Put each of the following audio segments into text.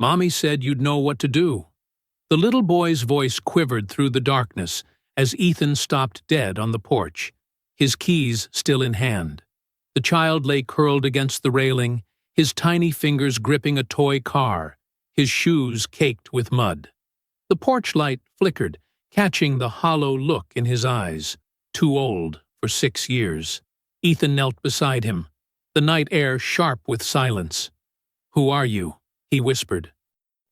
Mommy said you'd know what to do." The little boy's voice quivered through the darkness as Ethan stopped dead on the porch, his keys still in hand. The child lay curled against the railing, his tiny fingers gripping a toy car, his shoes caked with mud. The porch light flickered, catching the hollow look in his eyes. Too old for 6 years. Ethan knelt beside him, the night air sharp with silence. "Who are you?" he whispered.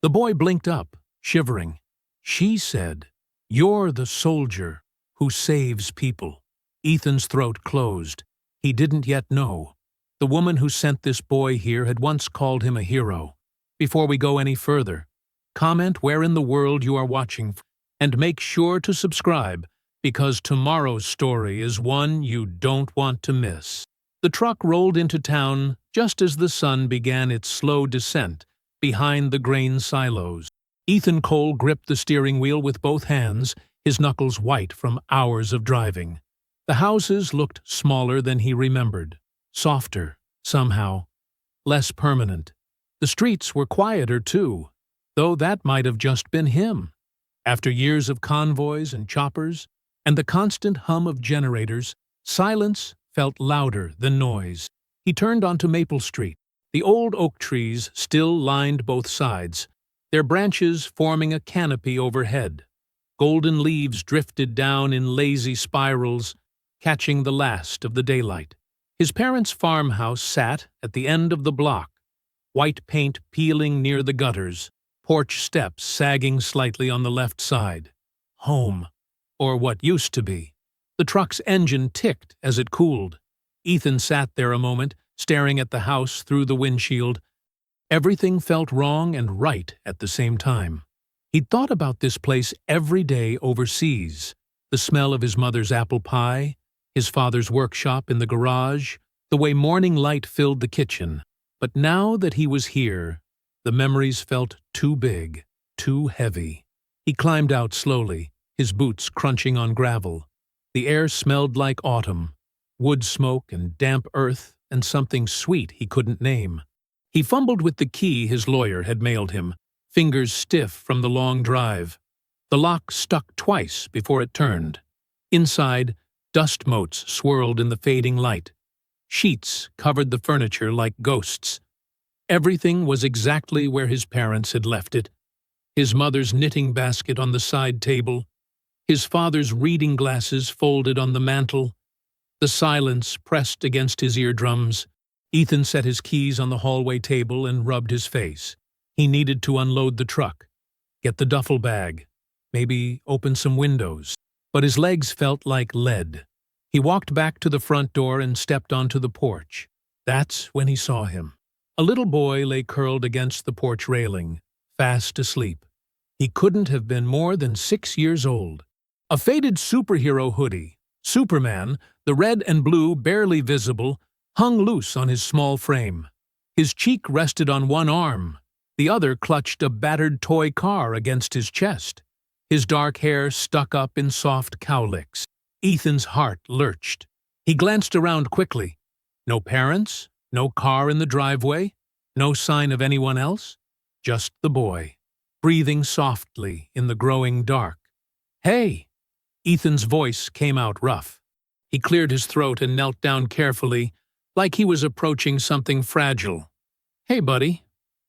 The boy blinked up, shivering. "She said, 'You're the soldier who saves people.'" Ethan's throat closed. He didn't yet know. The woman who sent this boy here had once called him a hero. Before we go any further, comment where in the world you are watching, and make sure to subscribe, because tomorrow's story is one you don't want to miss. The truck rolled into town just as the sun began its slow descent behind the grain silos. Ethan Cole gripped the steering wheel with both hands, his knuckles white from hours of driving. The houses looked smaller than he remembered, softer, somehow, less permanent. The streets were quieter, too, though that might have just been him. After years of convoys and choppers, and the constant hum of generators, silence felt louder than noise. He turned onto Maple Street. The old oak trees still lined both sides, their branches forming a canopy overhead. Golden leaves drifted down in lazy spirals, catching the last of the daylight. His parents' farmhouse sat at the end of the block, white paint peeling near the gutters, porch steps sagging slightly on the left side. Home, or what used to be. The truck's engine ticked as it cooled. Ethan sat there a moment, staring at the house through the windshield. Everything felt wrong and right at the same time. He'd thought about this place every day overseas. The smell of his mother's apple pie, his father's workshop in the garage, the way morning light filled the kitchen. But now that he was here, the memories felt too big, too heavy. He climbed out slowly, his boots crunching on gravel. The air smelled like autumn, wood smoke and damp earth and something sweet he couldn't name. He fumbled with the key his lawyer had mailed him, fingers stiff from the long drive. The lock stuck twice before it turned. Inside, dust motes swirled in the fading light. Sheets covered the furniture like ghosts. Everything was exactly where his parents had left it. His mother's knitting basket on the side table, his father's reading glasses folded on the mantel, the silence pressed against his eardrums. Ethan set his keys on the hallway table and rubbed his face. He needed to unload the truck, get the duffel bag, maybe open some windows. But his legs felt like lead. He walked back to the front door and stepped onto the porch. That's when he saw him. A little boy lay curled against the porch railing, fast asleep. He couldn't have been more than 6 years old. A faded superhero hoodie, Superman, the red and blue barely visible, hung loose on his small frame. His cheek rested on one arm. The other clutched a battered toy car against his chest. His dark hair stuck up in soft cowlicks. Ethan's heart lurched. He glanced around quickly. No parents, no car in the driveway, no sign of anyone else. Just the boy, breathing softly in the growing dark. "Hey!" Ethan's voice came out rough. He cleared his throat and knelt down carefully, like he was approaching something fragile. "Hey, buddy.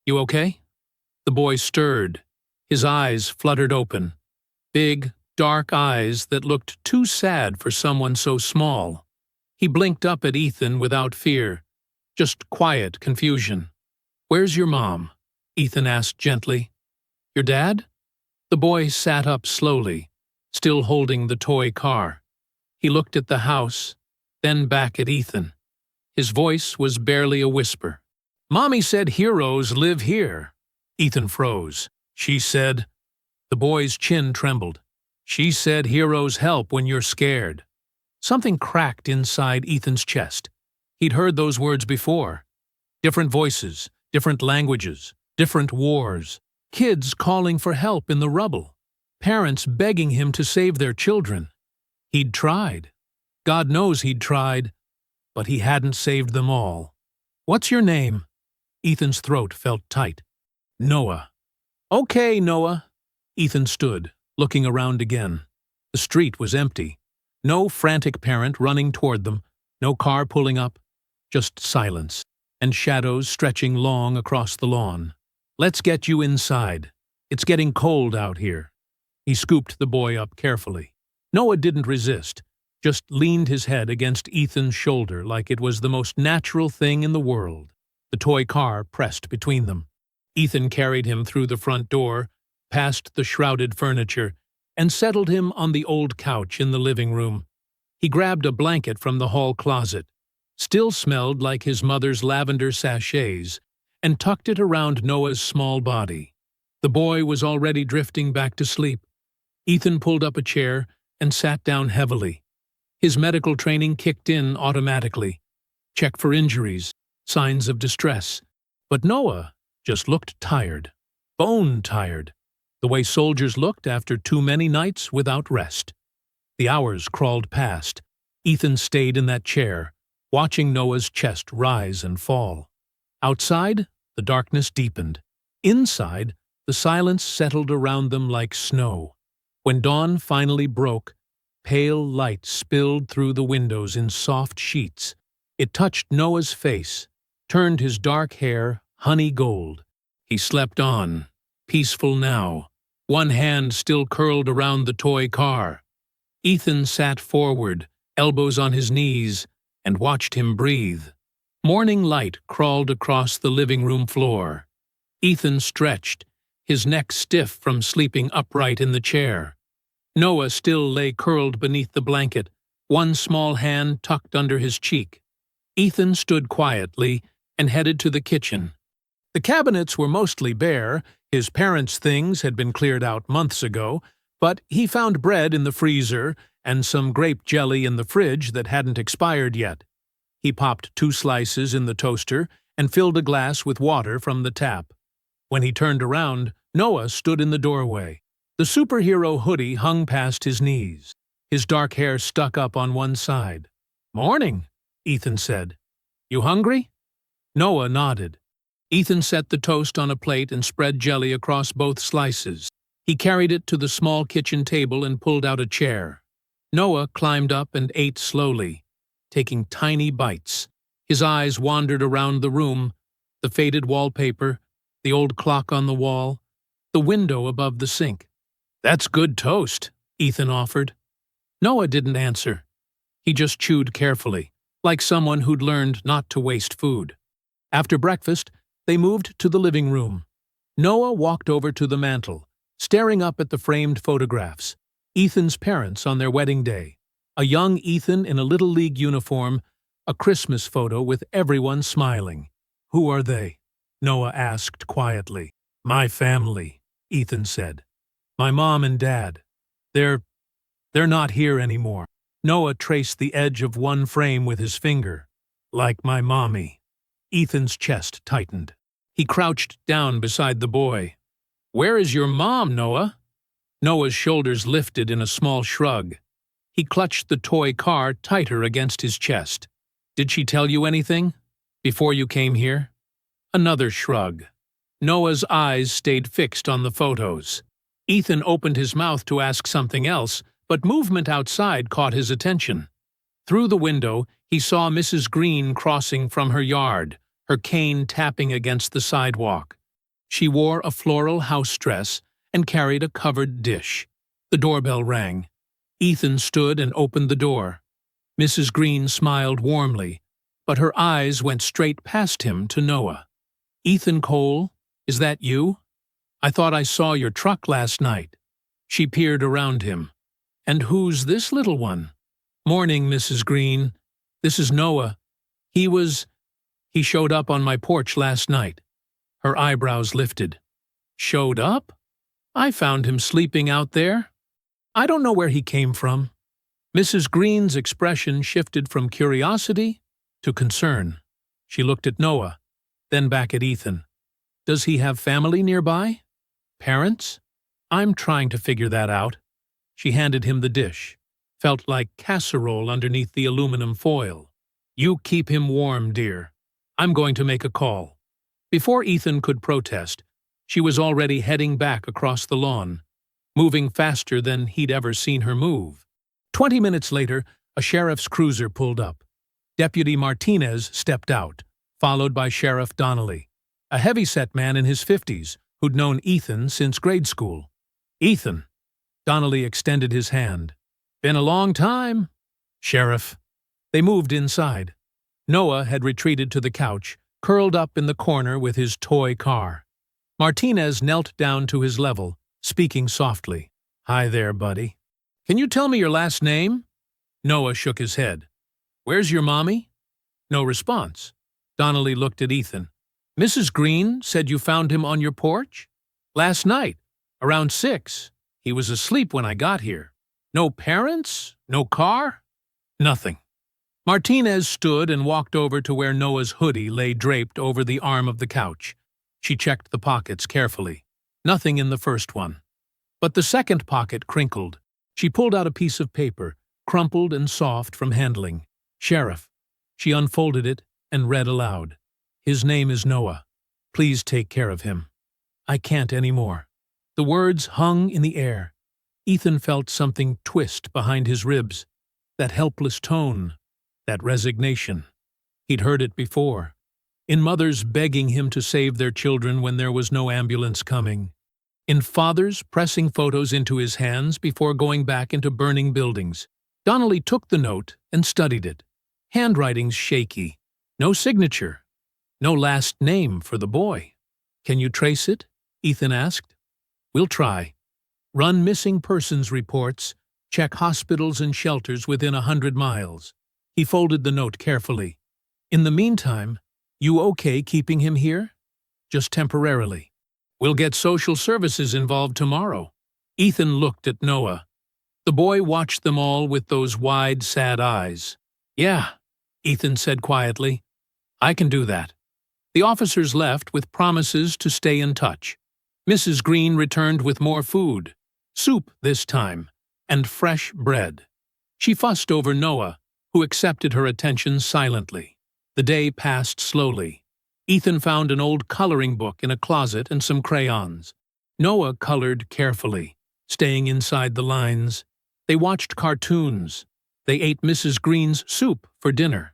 You okay?" The boy stirred. His eyes fluttered open. Big, dark eyes that looked too sad for someone so small. He blinked up at Ethan without fear, just quiet confusion. "Where's your mom?" Ethan asked gently. "Your dad?" The boy sat up slowly, still holding the toy car. He looked at the house, then back at Ethan. His voice was barely a whisper. "Mommy said heroes live here." Ethan froze. "She said..." The boy's chin trembled. "She said heroes help when you're scared." Something cracked inside Ethan's chest. He'd heard those words before. Different voices, different languages, different wars. Kids calling for help in the rubble. Parents begging him to save their children. He'd tried. God knows he'd tried. But he hadn't saved them all. "What's your name?" Ethan's throat felt tight. Noah. Okay, Noah. Ethan stood, looking around again. The street was empty. No frantic parent running toward them, no car pulling up, just silence, and shadows stretching long across the lawn. Let's get you inside. It's getting cold out here. He scooped the boy up carefully. Noah didn't resist, just leaned his head against Ethan's shoulder like it was the most natural thing in the world. The toy car pressed between them. Ethan carried him through the front door, past the shrouded furniture, and settled him on the old couch in the living room. He grabbed a blanket from the hall closet, still smelled like his mother's lavender sachets, and tucked it around Noah's small body. The boy was already drifting back to sleep. Ethan pulled up a chair and sat down heavily. His medical training kicked in automatically. Check for injuries, signs of distress. But Noah just looked tired, bone tired, the way soldiers looked after too many nights without rest. The hours crawled past. Ethan stayed in that chair, watching Noah's chest rise and fall. Outside, the darkness deepened. Inside, the silence settled around them like snow. When dawn finally broke, pale light spilled through the windows in soft sheets. It touched Noah's face, turned his dark hair honey gold. He slept on, peaceful now, one hand still curled around the toy car. Ethan sat forward, elbows on his knees, and watched him breathe. Morning light crawled across the living room floor. Ethan stretched, his neck stiff from sleeping upright in the chair. Noah still lay curled beneath the blanket, one small hand tucked under his cheek. Ethan stood quietly and headed to the kitchen. The cabinets were mostly bare. His parents' things had been cleared out months ago, but he found bread in the freezer and some grape jelly in the fridge that hadn't expired yet. He popped 2 slices in the toaster and filled a glass with water from the tap. When he turned around, Noah stood in the doorway. The superhero hoodie hung past his knees. His dark hair stuck up on one side. "Morning," Ethan said. "You hungry?" Noah nodded. Ethan set the toast on a plate and spread jelly across both slices. He carried it to the small kitchen table and pulled out a chair. Noah climbed up and ate slowly, taking tiny bites. His eyes wandered around the room, the faded wallpaper, the old clock on the wall, the window above the sink. "That's good toast," Ethan offered. Noah didn't answer. He just chewed carefully, like someone who'd learned not to waste food. After breakfast, they moved to the living room. Noah walked over to the mantel, staring up at the framed photographs. Ethan's parents on their wedding day. A young Ethan in a Little League uniform, a Christmas photo with everyone smiling. "Who are they?" Noah asked quietly. "My family," Ethan said. "My mom and dad. They're not here anymore." Noah traced the edge of one frame with his finger. "Like my mommy." Ethan's chest tightened. He crouched down beside the boy. "Where is your mom, Noah?" Noah's shoulders lifted in a small shrug. He clutched the toy car tighter against his chest. "Did she tell you anything? Before you came here?" Another shrug. Noah's eyes stayed fixed on the photos. Ethan opened his mouth to ask something else, but movement outside caught his attention. Through the window, he saw Mrs. Green crossing from her yard, her cane tapping against the sidewalk. She wore a floral house dress and carried a covered dish. The doorbell rang. Ethan stood and opened the door. Mrs. Green smiled warmly, but her eyes went straight past him to Noah. "Ethan Cole, is that you? I thought I saw your truck last night." She peered around him. "And who's this little one?" "Morning, Mrs. Green. This is Noah. He showed up on my porch last night." Her eyebrows lifted. "Showed up? I found him sleeping out there. I don't know where he came from." Mrs. Green's expression shifted from curiosity to concern. She looked at Noah, then back at Ethan. "Does he have family nearby? Parents? I'm trying to figure that out." She handed him the dish. Felt like casserole underneath the aluminum foil. "You keep him warm, dear. I'm going to make a call." Before Ethan could protest, She was already heading back across the lawn, moving faster than he'd ever seen her move. 20 minutes later, a sheriff's cruiser pulled up. Deputy Martinez stepped out, followed by Sheriff Donnelly, a heavy-set man in his 50s who'd known Ethan since grade school. "Ethan." Donnelly extended his hand. "Been a long time." "Sheriff." They moved inside. Noah had retreated to the couch, curled up in the corner with his toy car. Martinez knelt down to his level, speaking softly. "Hi there, buddy. Can you tell me your last name?" Noah shook his head. "Where's your mommy?" No response. Donnelly looked at Ethan. "Mrs. Green said you found him on your porch? Last night, around 6. He was asleep when I got here. No parents? No car?" "Nothing." Martinez stood and walked over to where Noah's hoodie lay draped over the arm of the couch. She checked the pockets carefully. Nothing in the first one. But the second pocket crinkled. She pulled out a piece of paper, crumpled and soft from handling. "Sheriff." She unfolded it and read aloud. "His name is Noah. Please take care of him. I can't anymore." The words hung in the air. Ethan felt something twist behind his ribs. That helpless tone. That resignation. He'd heard it before. In mothers begging him to save their children when there was no ambulance coming. In fathers pressing photos into his hands before going back into burning buildings. Donnelly took the note and studied it. Handwriting's shaky. No signature. No last name for the boy. "Can you trace it?" Ethan asked. "We'll try. Run missing persons reports. Check hospitals and shelters within 100 miles. He folded the note carefully. "In the meantime, you okay keeping him here?" "Just temporarily. We'll get social services involved tomorrow." Ethan looked at Noah. The boy watched them all with those wide, sad eyes. "Yeah," Ethan said quietly. "I can do that." The officers left with promises to stay in touch. Mrs. Green returned with more food. Soup this time, and fresh bread. She fussed over Noah, who accepted her attention silently. The day passed slowly. Ethan found an old coloring book in a closet and some crayons. Noah colored carefully, staying inside the lines. They watched cartoons. They ate Mrs. Green's soup for dinner.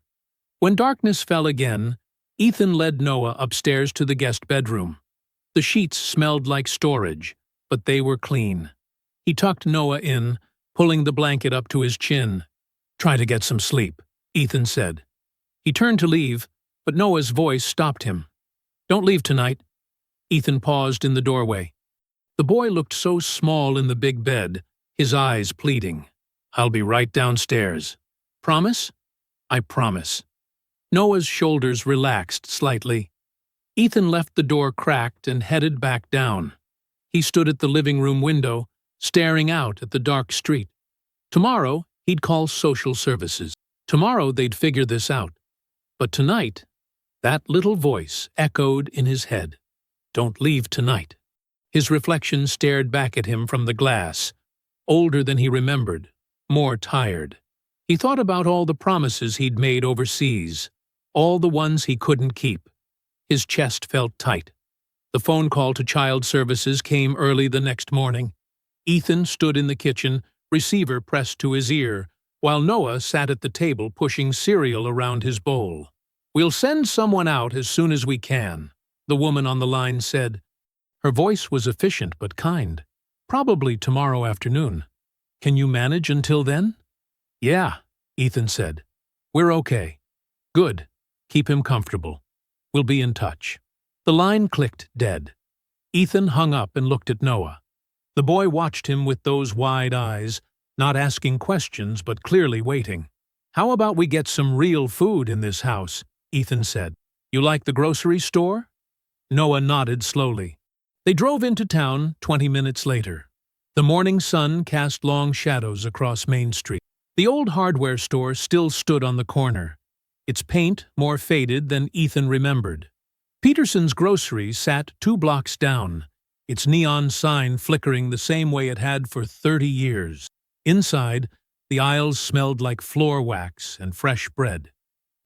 When darkness fell again, Ethan led Noah upstairs to the guest bedroom. The sheets smelled like storage, but they were clean. He tucked Noah in, pulling the blanket up to his chin. "Try to get some sleep," Ethan said. He turned to leave, but Noah's voice stopped him. "Don't leave tonight." Ethan paused in the doorway. The boy looked so small in the big bed, his eyes pleading. "I'll be right downstairs." "Promise?" "I promise." Noah's shoulders relaxed slightly. Ethan left the door cracked and headed back down. He stood at the living room window, staring out at the dark street. Tomorrow, he'd call social services. Tomorrow, they'd figure this out. But tonight, that little voice echoed in his head. "Don't leave tonight." His reflection stared back at him from the glass, older than he remembered, more tired. He thought about all the promises he'd made overseas, all the ones he couldn't keep. His chest felt tight. The phone call to child services came early the next morning. Ethan stood in the kitchen, receiver pressed to his ear, while Noah sat at the table pushing cereal around his bowl. "We'll send someone out as soon as we can," the woman on the line said. Her voice was efficient but kind. "Probably tomorrow afternoon. Can you manage until then?" "Yeah," Ethan said. "We're okay." "Good. Keep him comfortable. We'll be in touch." The line clicked dead. Ethan hung up and looked at Noah. The boy watched him with those wide eyes, not asking questions but clearly waiting. "How about we get some real food in this house?" Ethan said. "You like the grocery store?" Noah nodded slowly. They drove into town 20 minutes later. The morning sun cast long shadows across Main Street. The old hardware store still stood on the corner, its paint more faded than Ethan remembered. Peterson's Grocery sat 2 blocks down, its neon sign flickering the same way it had for 30 years. Inside, the aisles smelled like floor wax and fresh bread.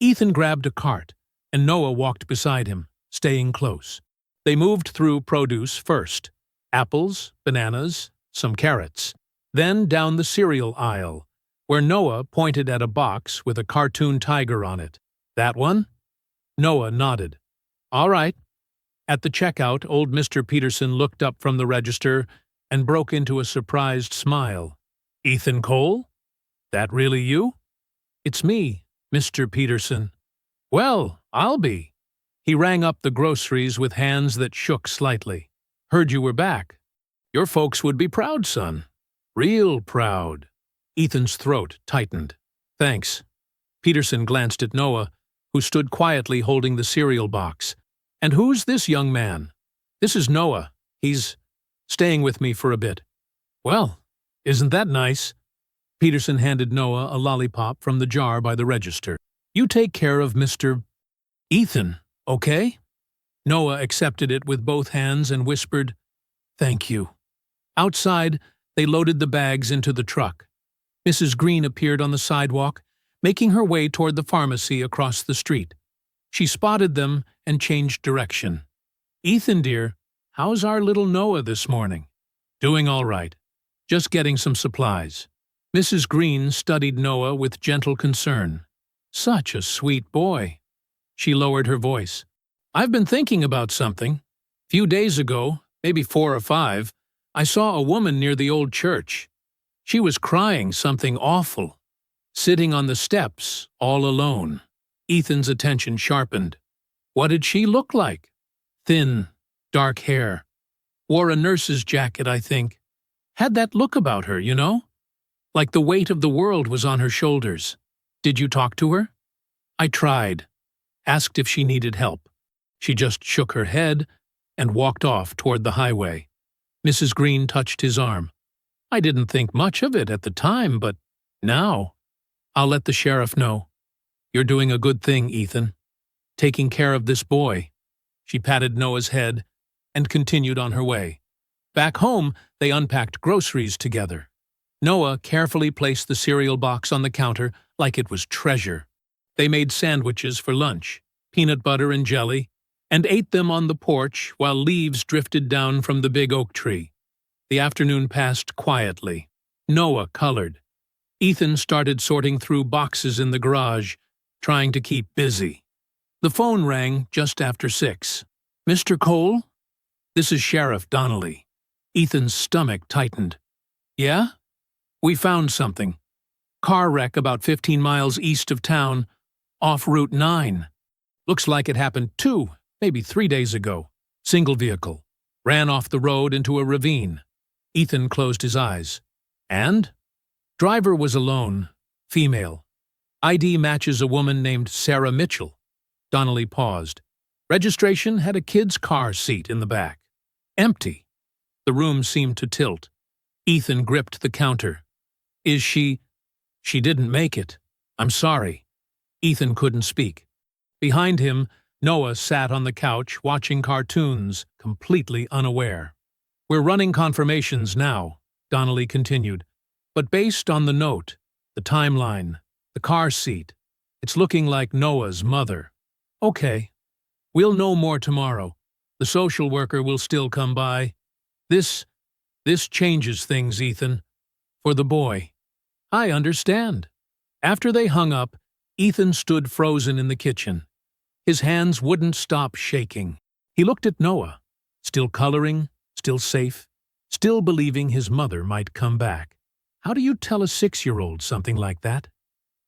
Ethan grabbed a cart, and Noah walked beside him, staying close. They moved through produce first. Apples, bananas, some carrots. Then down the cereal aisle, where Noah pointed at a box with a cartoon tiger on it. That one? Noah nodded. All right. At the checkout, old Mr. Peterson looked up from the register and broke into a surprised smile. Ethan Cole? That really you? It's me, Mr. Peterson. Well, I'll be. He rang up the groceries with hands that shook slightly. Heard you were back. Your folks would be proud, son. Real proud. Ethan's throat tightened. Thanks. Peterson glanced at Noah, who stood quietly holding the cereal box. And who's this young man? This is Noah. He's staying with me for a bit. Well, isn't that nice? Peterson handed Noah a lollipop from the jar by the register. You take care of Mr. Ethan, okay? Noah accepted it with both hands and whispered, Thank you. Outside, they loaded the bags into the truck. Mrs. Green appeared on the sidewalk, making her way toward the pharmacy across the street. She spotted them and changed direction. Ethan, dear, how's our little Noah this morning? Doing all right. Just getting some supplies. Mrs. Green studied Noah with gentle concern. Such a sweet boy. She lowered her voice. I've been thinking about something. A few days ago, maybe 4 or 5, I saw a woman near the old church. She was crying something awful, sitting on the steps, all alone. Ethan's attention sharpened. What did she look like? Thin, dark hair. Wore a nurse's jacket, I think. Had that look about her, you know? Like the weight of the world was on her shoulders. Did you talk to her? I tried. Asked if she needed help. She just shook her head and walked off toward the highway. Mrs. Green touched his arm. I didn't think much of it at the time, but now, I'll let the sheriff know. You're doing a good thing, Ethan. Taking care of this boy. She patted Noah's head and continued on her way. Back home, they unpacked groceries together. Noah carefully placed the cereal box on the counter like it was treasure. They made sandwiches for lunch, peanut butter and jelly, and ate them on the porch while leaves drifted down from the big oak tree. The afternoon passed quietly. Noah colored. Ethan started sorting through boxes in the garage, trying to keep busy. The phone rang just after 6. Mr. Cole? This is Sheriff Donnelly. Ethan's stomach tightened. Yeah? We found something. Car wreck about 15 miles east of town, off Route 9. Looks like it happened 2, maybe 3 days ago. Single vehicle. Ran off the road into a ravine. Ethan closed his eyes. And? Driver was alone, female. ID matches a woman named Sarah Mitchell. Donnelly paused. Registration had a kid's car seat in the back. Empty. The room seemed to tilt. Ethan gripped the counter. Is she... She didn't make it. I'm sorry. Ethan couldn't speak. Behind him, Noah sat on the couch watching cartoons, completely unaware. We're running confirmations now, Donnelly continued. But based on the note, the timeline, the car seat, it's looking like Noah's mother. Okay. We'll know more tomorrow. The social worker will still come by. This changes things, Ethan. For the boy. I understand. After they hung up, Ethan stood frozen in the kitchen. His hands wouldn't stop shaking. He looked at Noah, still coloring, still safe, still believing his mother might come back. How do you tell a 6-year-old something like that?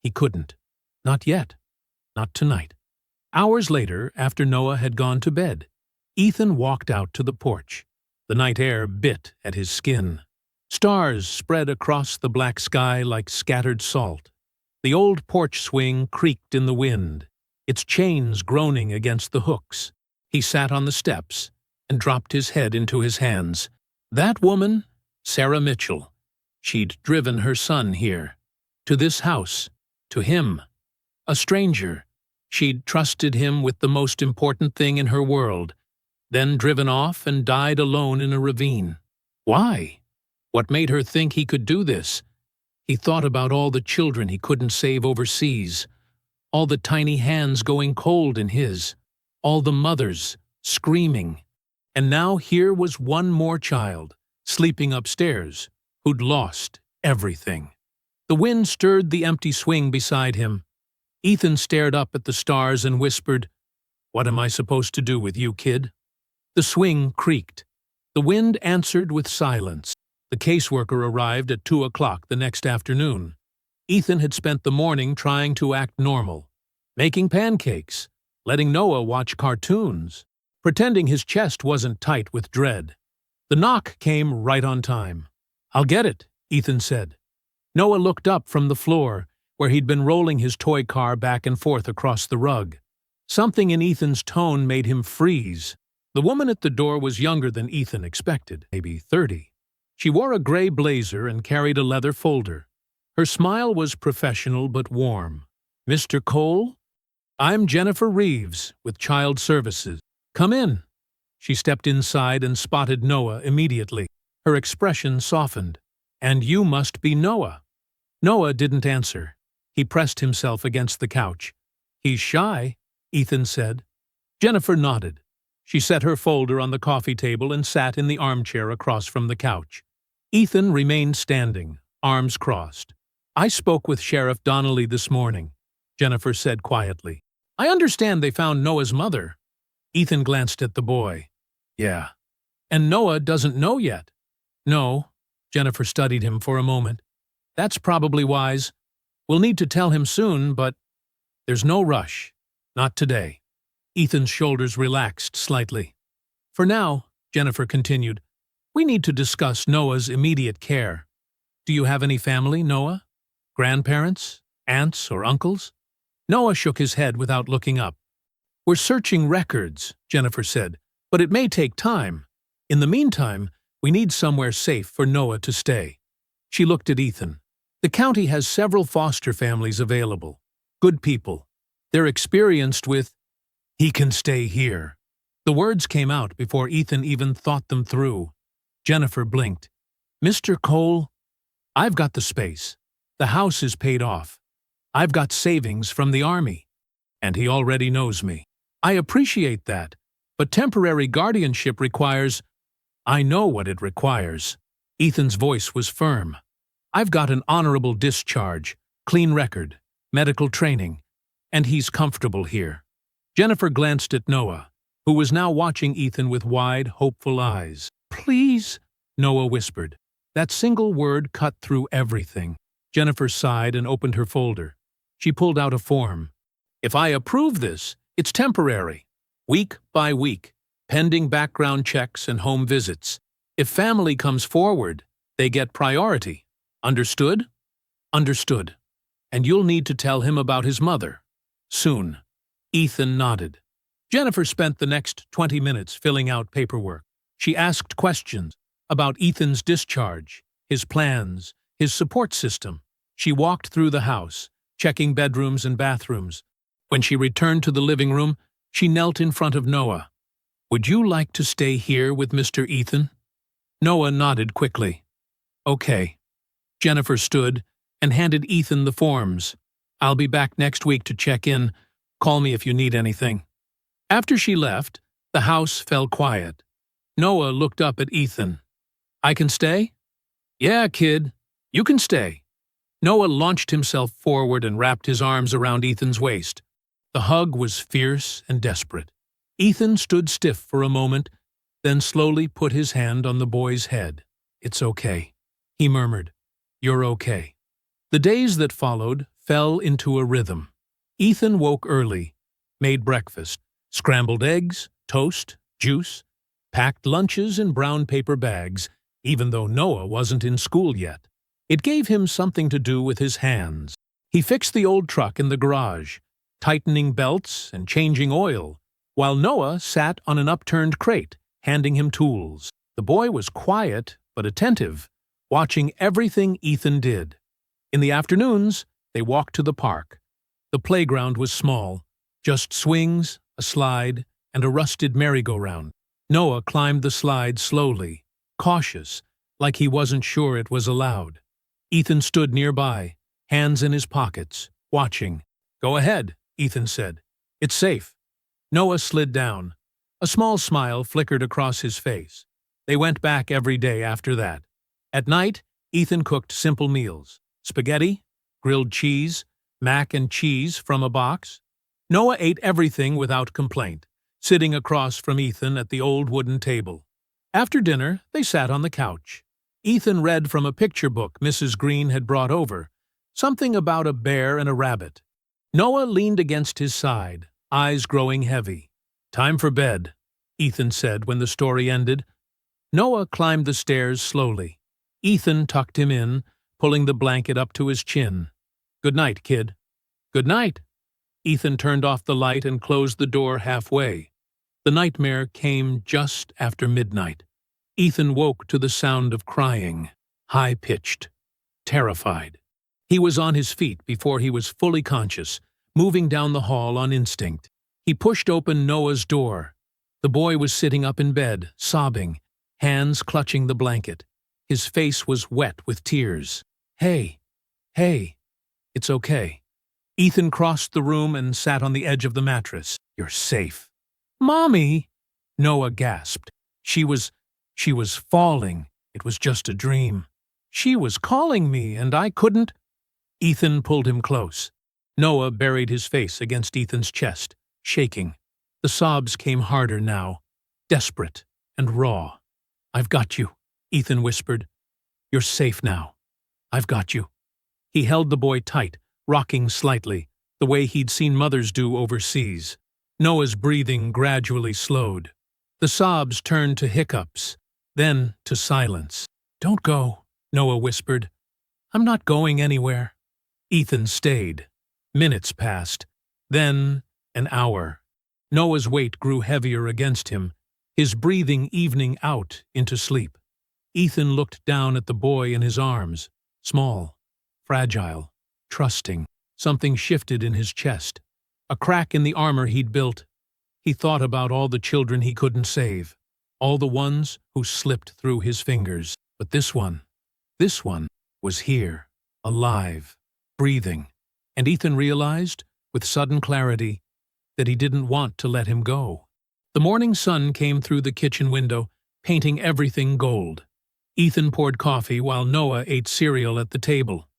He couldn't. Not yet. Not tonight. Hours later, after Noah had gone to bed, Ethan walked out to the porch. The night air bit at his skin. Stars spread across the black sky like scattered salt. The old porch swing creaked in the wind, its chains groaning against the hooks. He sat on the steps and dropped his head into his hands. That woman, Sarah Mitchell, she'd driven her son here, to this house, to him. A stranger, she'd trusted him with the most important thing in her world, then driven off and died alone in a ravine. Why? What made her think he could do this? He thought about all the children he couldn't save overseas, all the tiny hands going cold in his, all the mothers screaming, And now here was one more child, sleeping upstairs, who'd lost everything. The wind stirred the empty swing beside him. Ethan stared up at the stars and whispered, "What am I supposed to do with you, kid?" The swing creaked. The wind answered with silence. The caseworker arrived at 2 o'clock the next afternoon. Ethan had spent the morning trying to act normal, making pancakes, letting Noah watch cartoons, pretending his chest wasn't tight with dread. The knock came right on time. "I'll get it," Ethan said. Noah looked up from the floor, where he'd been rolling his toy car back and forth across the rug. Something in Ethan's tone made him freeze. The woman at the door was younger than Ethan expected, maybe 30. She wore a gray blazer and carried a leather folder. Her smile was professional but warm. "Mr. Cole? I'm Jennifer Reeves, with Child Services. Come in." She stepped inside and spotted Noah immediately. Her expression softened. "And you must be Noah." Noah didn't answer. He pressed himself against the couch. "He's shy," Ethan said. Jennifer nodded. She set her folder on the coffee table and sat in the armchair across from the couch. Ethan remained standing, arms crossed. "I spoke with Sheriff Donnelly this morning," Jennifer said quietly. "I understand they found Noah's mother." Ethan glanced at the boy. "Yeah. And Noah doesn't know yet." "No." Jennifer studied him for a moment. "That's probably wise. We'll need to tell him soon, but there's no rush. Not today." Ethan's shoulders relaxed slightly. "For now," Jennifer continued, "we need to discuss Noah's immediate care. Do you have any family, Noah? Grandparents? Aunts or uncles?" Noah shook his head without looking up. "We're searching records," Jennifer said, "but it may take time. In the meantime, we need somewhere safe for Noah to stay." She looked at Ethan. "The county has several foster families available. Good people. They're experienced with—" "He can stay here." The words came out before Ethan even thought them through. Jennifer blinked. "Mr. Cole, I've got the space. The house is paid off. I've got savings from the Army. And he already knows me. I appreciate that, but temporary guardianship requires—" "I know what it requires." Ethan's voice was firm. "I've got an honorable discharge, clean record, medical training, and he's comfortable here." Jennifer glanced at Noah, who was now watching Ethan with wide, hopeful eyes. "Please," Noah whispered. That single word cut through everything. Jennifer sighed and opened her folder. She pulled out a form. "If I approve this, it's temporary. Week by week, pending background checks and home visits. If family comes forward, they get priority. Understood?" "Understood. And you'll need to tell him about his mother. Soon." Ethan nodded. Jennifer spent the next 20 minutes filling out paperwork. She asked questions about Ethan's discharge, his plans, his support system. She walked through the house, checking bedrooms and bathrooms. When she returned to the living room, she knelt in front of Noah. "Would you like to stay here with Mr. Ethan?" Noah nodded quickly. "Okay." Jennifer stood and handed Ethan the forms. "I'll be back next week to check in. Call me if you need anything." After she left, the house fell quiet. Noah looked up at Ethan. "I can stay?" "Yeah, kid. You can stay." Noah launched himself forward and wrapped his arms around Ethan's waist. The hug was fierce and desperate. Ethan stood stiff for a moment, then slowly put his hand on the boy's head. "It's okay," he murmured. "You're okay." The days that followed fell into a rhythm. Ethan woke early, made breakfast, scrambled eggs, toast, juice, packed lunches in brown paper bags, even though Noah wasn't in school yet. It gave him something to do with his hands. He fixed the old truck in the garage, tightening belts and changing oil, while Noah sat on an upturned crate, handing him tools. The boy was quiet but attentive, watching everything Ethan did. In the afternoons, they walked to the park. The playground was small, just swings, a slide, and a rusted merry-go-round. Noah climbed the slide slowly, cautious, like he wasn't sure it was allowed. Ethan stood nearby, hands in his pockets, watching. "Go ahead," Ethan said. "It's safe." Noah slid down. A small smile flickered across his face. They went back every day after that. At night, Ethan cooked simple meals: spaghetti, grilled cheese, mac and cheese from a box. Noah ate everything without complaint, sitting across from Ethan at the old wooden table. After dinner, they sat on the couch. Ethan read from a picture book Mrs. Green had brought over, something about a bear and a rabbit. Noah leaned against his side, eyes growing heavy. "Time for bed," Ethan said when the story ended. Noah climbed the stairs slowly. Ethan tucked him in, pulling the blanket up to his chin. "Good night, kid." "Good night." Ethan turned off the light and closed the door halfway. The nightmare came just after midnight. Ethan woke to the sound of crying, high-pitched, terrified. He was on his feet before he was fully conscious, moving down the hall on instinct. He pushed open Noah's door. The boy was sitting up in bed, sobbing, hands clutching the blanket. His face was wet with tears. Hey, it's okay." Ethan crossed the room and sat on the edge of the mattress. "You're safe." "Mommy!" Noah gasped. She was falling. It was just a dream. "She was calling me, and I couldn't—" Ethan pulled him close. Noah buried his face against Ethan's chest, shaking. The sobs came harder now, desperate and raw. "I've got you," Ethan whispered. "You're safe now. I've got you." He held the boy tight, rocking slightly, the way he'd seen mothers do overseas. Noah's breathing gradually slowed. The sobs turned to hiccups, then to silence. "Don't go," Noah whispered. "I'm not going anywhere." Ethan stayed. Minutes passed, then an hour. Noah's weight grew heavier against him, his breathing evening out into sleep. Ethan looked down at the boy in his arms, small, fragile, trusting. Something shifted in his chest, a crack in the armor he'd built. He thought about all the children he couldn't save, all the ones who slipped through his fingers. But this one was here, alive, breathing. And Ethan realized, with sudden clarity, that he didn't want to let him go. The morning sun came through the kitchen window, painting everything gold. Ethan poured coffee while Noah ate cereal at the table.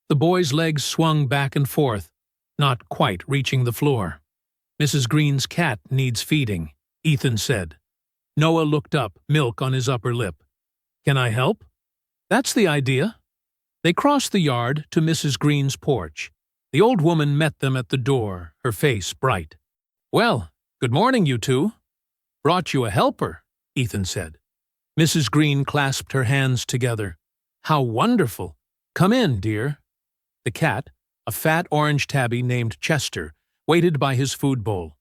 The boy's legs swung back and forth, not quite reaching the floor. "Mrs. Green's cat needs feeding," Ethan said. Noah looked up, milk on his upper lip. "Can I help?" "That's the idea." They crossed the yard to Mrs. Green's porch. The old woman met them at the door, her face bright. "Well, good morning, you two." "Brought you a helper," Ethan said. Mrs. Green clasped her hands together. "How wonderful! Come in, dear." The cat, a fat orange tabby named Chester, waited by his food bowl.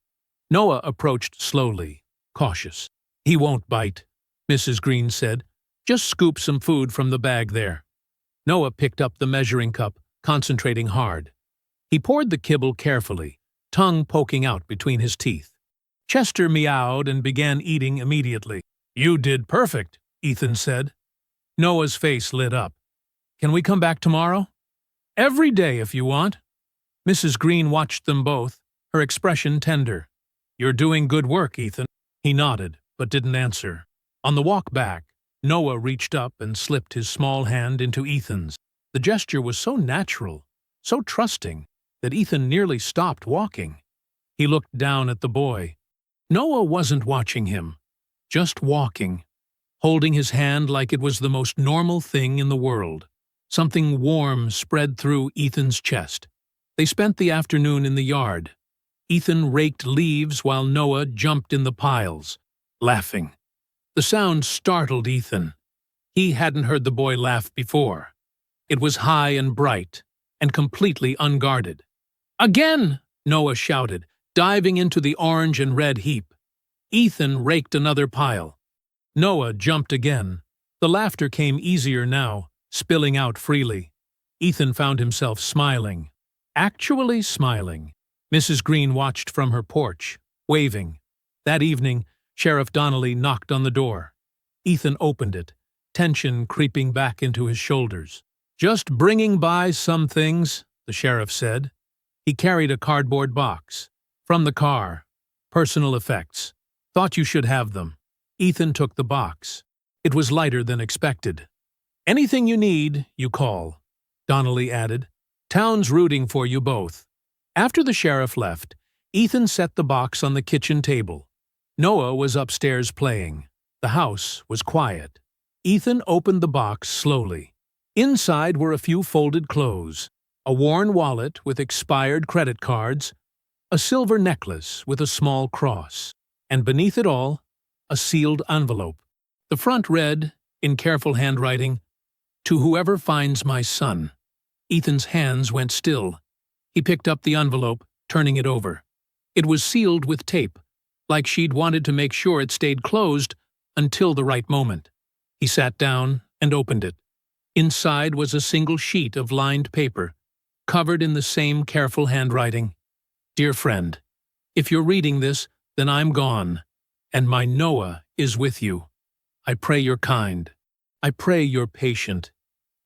Noah approached slowly, cautious. "He won't bite," Mrs. Green said. "Just scoop some food from the bag there." Noah picked up the measuring cup, concentrating hard. He poured the kibble carefully, tongue poking out between his teeth. Chester meowed and began eating immediately. "You did perfect," Ethan said. Noah's face lit up. "Can we come back tomorrow?" "Every day if you want." Mrs. Green watched them both, her expression tender. "You're doing good work, Ethan." He nodded, but didn't answer. On the walk back, Noah reached up and slipped his small hand into Ethan's. The gesture was so natural, so trusting, that Ethan nearly stopped walking. He looked down at the boy. Noah wasn't watching him, just walking, holding his hand like it was the most normal thing in the world. Something warm spread through Ethan's chest. They spent the afternoon in the yard. Ethan raked leaves while Noah jumped in the piles, laughing. The sound startled Ethan. He hadn't heard the boy laugh before. It was high and bright, and completely unguarded. "Again!" Noah shouted, diving into the orange and red heap. Ethan raked another pile. Noah jumped again. The laughter came easier now, spilling out freely. Ethan found himself smiling. Actually smiling. Mrs. Green watched from her porch, waving. That evening, Sheriff Donnelly knocked on the door. Ethan opened it, tension creeping back into his shoulders. "Just bringing by some things," the sheriff said. He carried a cardboard box. From the car, personal effects. Thought you should have them. Ethan took the box. It was lighter than expected. Anything you need, you call, Donnelly added. Town's rooting for you both. After the sheriff left, Ethan set the box on the kitchen table. Noah was upstairs playing. The house was quiet. Ethan opened the box slowly. Inside were a few folded clothes, a worn wallet with expired credit cards, a silver necklace with a small cross, and beneath it all, a sealed envelope. The front read, in careful handwriting, "To whoever finds my son." Ethan's hands went still. He picked up the envelope, turning it over. It was sealed with tape, like she'd wanted to make sure it stayed closed until the right moment. He sat down and opened it. Inside was a single sheet of lined paper, covered in the same careful handwriting. Dear friend, if you're reading this, then I'm gone, and my Noah is with you. I pray you're kind. I pray you're patient.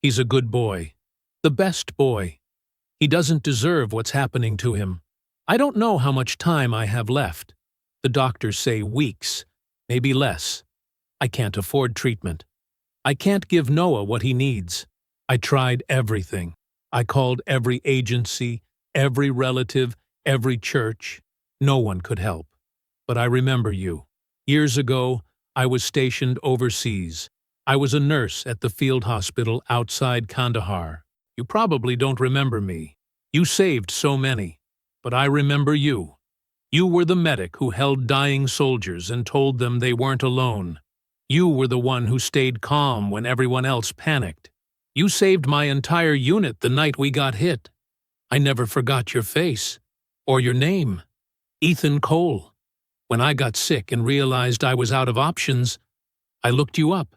He's a good boy. The best boy. He doesn't deserve what's happening to him. I don't know how much time I have left. The doctors say weeks, maybe less. I can't afford treatment. I can't give Noah what he needs. I tried everything. I called every agency, every relative, every church. No one could help. But I remember you. Years ago, I was stationed overseas. I was a nurse at the field hospital outside Kandahar. You probably don't remember me. You saved so many. But I remember you. You were the medic who held dying soldiers and told them they weren't alone. You were the one who stayed calm when everyone else panicked. You saved my entire unit the night we got hit. I never forgot your face. Or your name. Ethan Cole. When I got sick and realized I was out of options, I looked you up.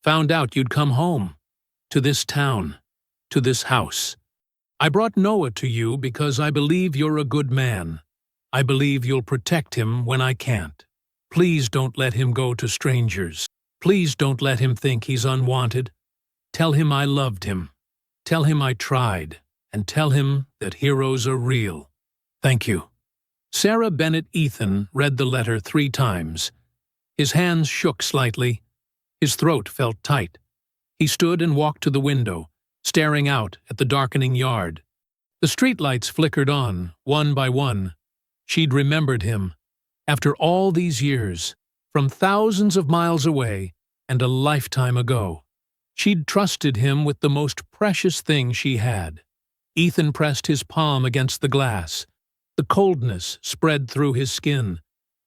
Found out you'd come home. To this town. To this house. I brought Noah to you because I believe you're a good man. I believe you'll protect him when I can't. Please don't let him go to strangers. Please don't let him think he's unwanted. Tell him I loved him. Tell him I tried. And tell him that heroes are real. Thank you. Sarah Bennett Ethan read the letter 3 times. His hands shook slightly. His throat felt tight. He stood and walked to the window, staring out at the darkening yard. The streetlights flickered on, one by one. She'd remembered him. After all these years, from thousands of miles away and a lifetime ago, she'd trusted him with the most precious thing she had. Ethan pressed his palm against the glass. The coldness spread through his skin.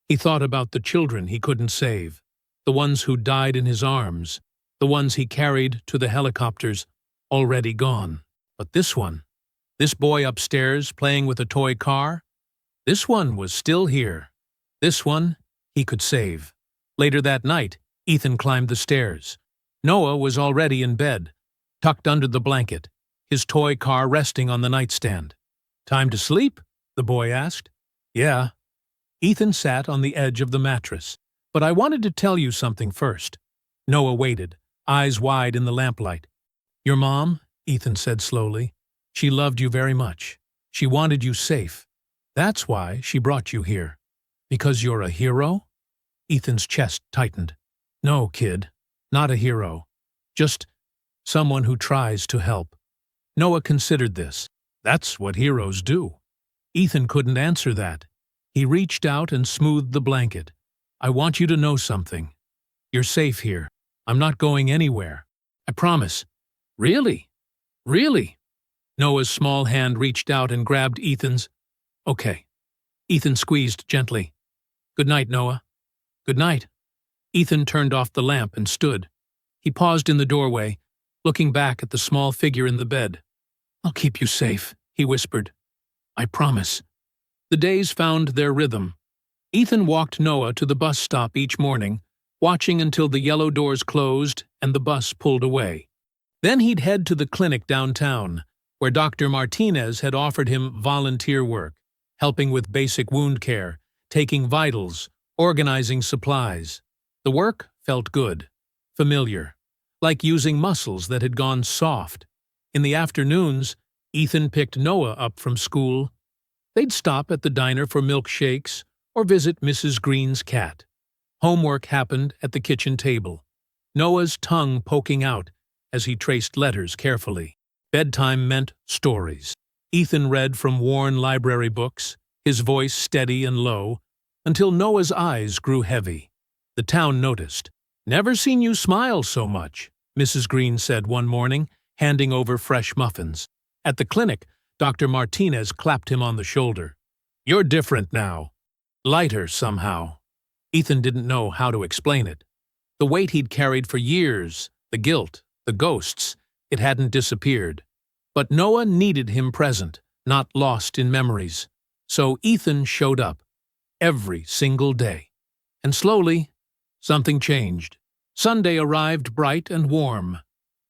He thought about the children he couldn't save, the ones who died in his arms, the ones he carried to the helicopters, already gone. But this one, this boy upstairs playing with a toy car, this one was still here. This one he could save. Later that night, Ethan climbed the stairs. Noah was already in bed, tucked under the blanket, his toy car resting on the nightstand. Time to sleep? The boy asked. Yeah. Ethan sat on the edge of the mattress. But I wanted to tell you something first. Noah waited, eyes wide in the lamplight. Your mom, Ethan said slowly, she loved you very much. She wanted you safe. That's why she brought you here. Because you're a hero? Ethan's chest tightened. No, kid, not a hero. Just someone who tries to help. Noah considered this. That's what heroes do. Ethan couldn't answer that. He reached out and smoothed the blanket. I want you to know something. You're safe here. I'm not going anywhere. I promise. Really? Really? Noah's small hand reached out and grabbed Ethan's. Okay. Ethan squeezed gently. Good night, Noah. Good night. Ethan turned off the lamp and stood. He paused in the doorway, looking back at the small figure in the bed. I'll keep you safe, he whispered. I promise. The days found their rhythm. Ethan walked Noah to the bus stop each morning, watching until the yellow doors closed and the bus pulled away. Then he'd head to the clinic downtown, where Dr. Martinez had offered him volunteer work, helping with basic wound care, taking vitals, organizing supplies. The work felt good, familiar, like using muscles that had gone soft. In the afternoons, Ethan picked Noah up from school. They'd stop at the diner for milkshakes or visit Mrs. Green's cat. Homework happened at the kitchen table, Noah's tongue poking out as he traced letters carefully. Bedtime meant stories. Ethan read from worn library books, his voice steady and low, until Noah's eyes grew heavy. The town noticed. "Never seen you smile so much," Mrs. Green said one morning, handing over fresh muffins. At the clinic, Dr. Martinez clapped him on the shoulder. "You're different now. Lighter, somehow." Ethan didn't know how to explain it. The weight he'd carried for years, the guilt, the ghosts, it hadn't disappeared. But Noah needed him present, not lost in memories. So Ethan showed up, every single day. And slowly, something changed. Sunday arrived bright and warm,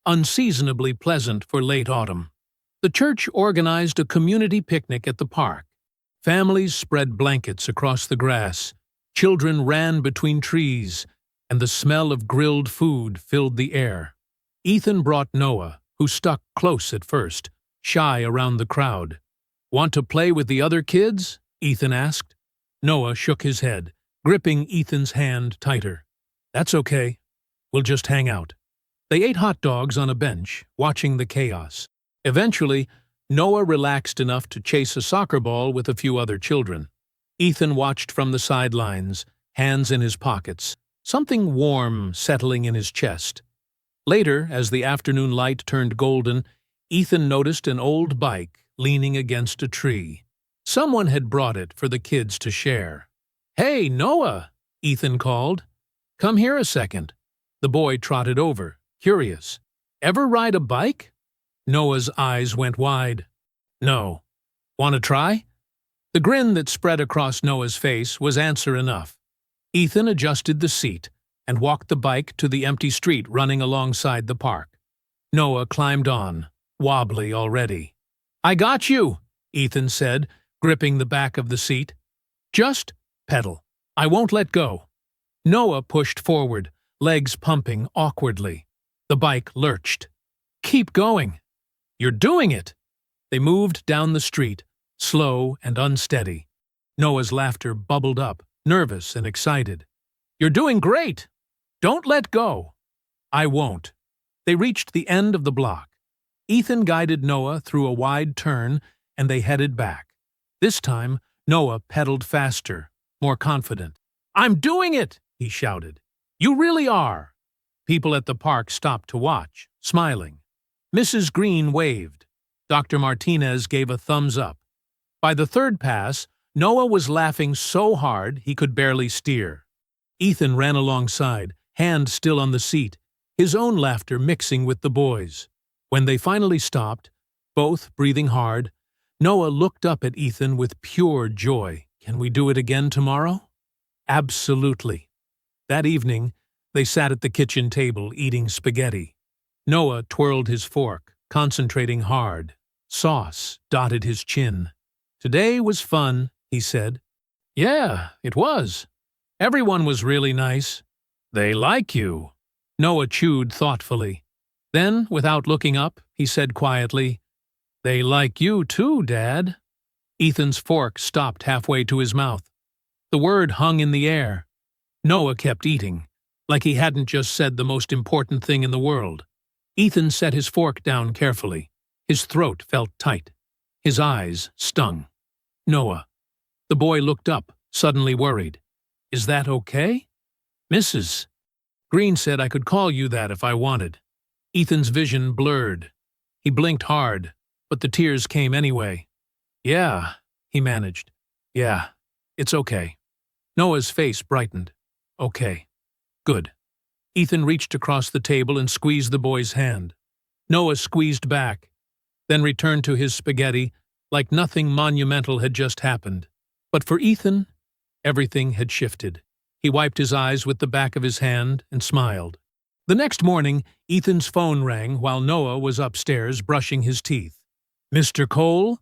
unseasonably pleasant for late autumn. The church organized a community picnic at the park. Families spread blankets across the grass, children ran between trees, and the smell of grilled food filled the air. Ethan brought Noah, who stuck close at first, shy around the crowd. "Want to play with the other kids?" Ethan asked. Noah shook his head, gripping Ethan's hand tighter. "That's okay. We'll just hang out." They ate hot dogs on a bench, watching the chaos. Eventually, Noah relaxed enough to chase a soccer ball with a few other children. Ethan watched from the sidelines, hands in his pockets, something warm settling in his chest. Later, as the afternoon light turned golden, Ethan noticed an old bike leaning against a tree. Someone had brought it for the kids to share. "Hey, Noah!" Ethan called. "Come here a second." The boy trotted over, curious. "Ever ride a bike?" Noah's eyes went wide. "No. Want to try?" The grin that spread across Noah's face was answer enough. Ethan adjusted the seat and walked the bike to the empty street running alongside the park. Noah climbed on, wobbly already. "I got you," Ethan said, gripping the back of the seat. "Just pedal. I won't let go." Noah pushed forward, legs pumping awkwardly. The bike lurched. "Keep going." "You're doing it." They moved down the street, slow and unsteady. Noah's laughter bubbled up, nervous and excited. "You're doing great. Don't let go." "I won't." They reached the end of the block. Ethan guided Noah through a wide turn, and they headed back. This time, Noah pedaled faster, more confident. "I'm doing it!" he shouted. "You really are." People at the park stopped to watch, smiling. Mrs. Green waved. Dr. Martinez gave a thumbs up. By the third pass, Noah was laughing so hard he could barely steer. Ethan ran alongside, hand still on the seat, his own laughter mixing with the boys'. When they finally stopped, both breathing hard, Noah looked up at Ethan with pure joy. "Can we do it again tomorrow?" "Absolutely." That evening, they sat at the kitchen table eating spaghetti. Noah twirled his fork, concentrating hard. Sauce dotted his chin. "Today was fun," he said. "Yeah, it was. Everyone was really nice." "They like you." Noah chewed thoughtfully. Then, without looking up, he said quietly, "They like you too, Dad." Ethan's fork stopped halfway to his mouth. The word hung in the air. Noah kept eating, like he hadn't just said the most important thing in the world. Ethan set his fork down carefully. His throat felt tight. His eyes stung. "Noah." The boy looked up, suddenly worried. "Is that okay?" "Mrs. Green said I could call you that if I wanted." Ethan's vision blurred. He blinked hard, but the tears came anyway. "Yeah," he managed. "Yeah, it's okay." Noah's face brightened. "Okay. Good." Ethan reached across the table and squeezed the boy's hand. Noah squeezed back, then returned to his spaghetti like nothing monumental had just happened. But for Ethan, everything had shifted. He wiped his eyes with the back of his hand and smiled. The next morning, Ethan's phone rang while Noah was upstairs brushing his teeth. "Mr. Cole?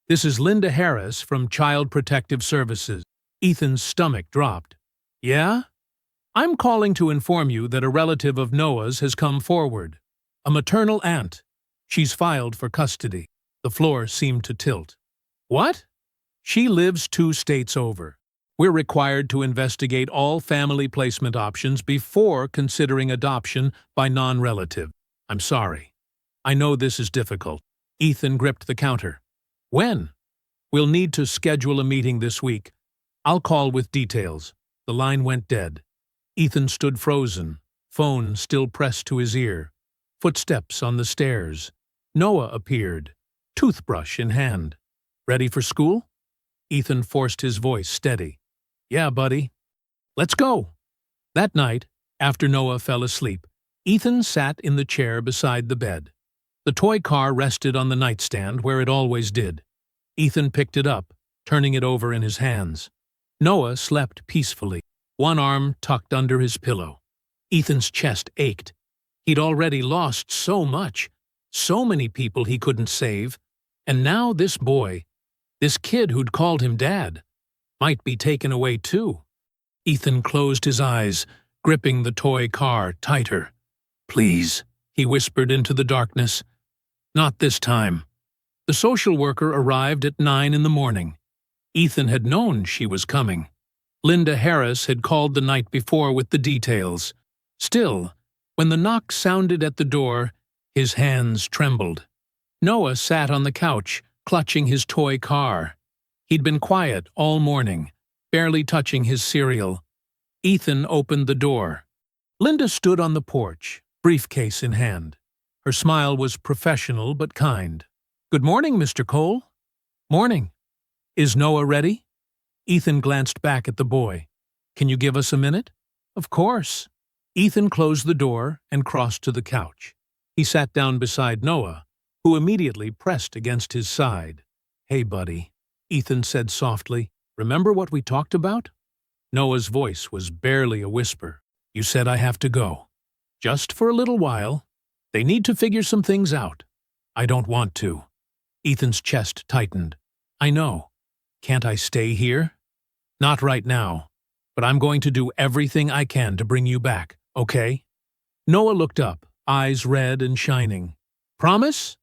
This is Linda Harris from Child Protective Services." Ethan's stomach dropped. "Yeah? I'm calling to inform you that a relative of Noah's has come forward. A maternal aunt. She's filed for custody." The floor seemed to tilt. "What?" "She lives 2 states over. We're required to investigate all family placement options before considering adoption by non-relative. I'm sorry. I know this is difficult. Ethan gripped the counter. When? We'll need to schedule a meeting this week. I'll call with details. The line went dead. Ethan stood frozen, phone still pressed to his ear. Footsteps on the stairs. Noah appeared, toothbrush in hand. Ready for school? Ethan forced his voice steady. Yeah, buddy. Let's go. That night, after Noah fell asleep, Ethan sat in the chair beside the bed. The toy car rested on the nightstand where it always did. Ethan picked it up, turning it over in his hands. Noah slept peacefully, one arm tucked under his pillow. Ethan's chest ached. He'd already lost so much, so many people he couldn't save, and now this boy, this kid who'd called him Dad, might be taken away too. Ethan closed his eyes, gripping the toy car tighter. Please, he whispered into the darkness. Not this time. The social worker arrived at 9 in the morning. Ethan had known she was coming. Linda Harris had called the night before with the details. Still, when the knock sounded at the door, his hands trembled. Noah sat on the couch, clutching his toy car. He'd been quiet all morning, barely touching his cereal. Ethan opened the door. Linda stood on the porch, briefcase in hand. Her smile was professional but kind. Good morning, Mr. Cole. Morning. Is Noah ready? Ethan glanced back at the boy. Can you give us a minute? Of course. Ethan closed the door and crossed to the couch. He sat down beside Noah, who immediately pressed against his side. Hey, buddy, Ethan said softly. Remember what we talked about? Noah's voice was barely a whisper. You said I have to go. Just for a little while. They need to figure some things out. I don't want to. Ethan's chest tightened. I know. Can't I stay here? Not right now, but I'm going to do everything I can to bring you back, okay? Noah looked up, eyes red and shining. Promise?